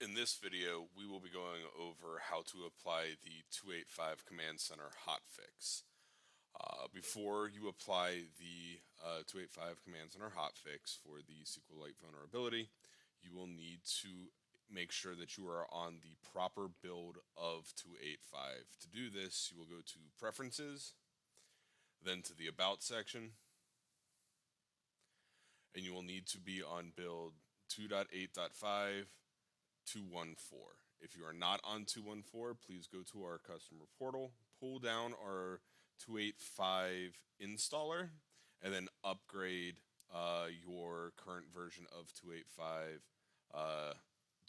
In this video, we will be going over how to apply the 2.8.5 Command Center hotfix. Before you apply the 2.8.5 Command Center hotfix for the SQLite vulnerability, you will need to make sure that you are on the proper build of 2.8.5. To do this, you will go to Preferences, then to the About section, and you will need to be on build 2.8.5 214. If you are not on 214, please go to our customer portal, pull down our 2.8.5 installer, and then upgrade your current version of 2.8.5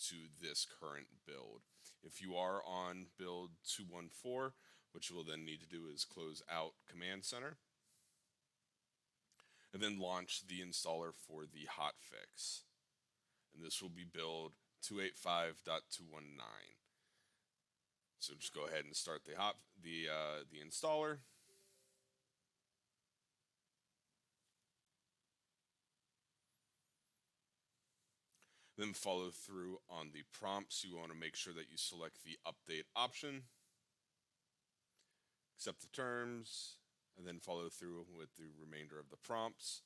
to this current build. If you are on build 214, what you will then need to do is close out Command Center, and then launch the installer for the hotfix. And this will be build 2.8.5.219. So just go ahead and start the installer. Then follow through on the prompts. You want to make sure that you select the update option, accept the terms, and then follow through with the remainder of the prompts.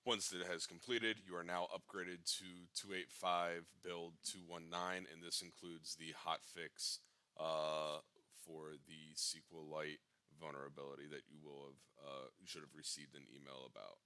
Once it has completed, you are now upgraded to 2.8.5 build 219, and this includes the hotfix for the SQLite vulnerability that you should have received an email about.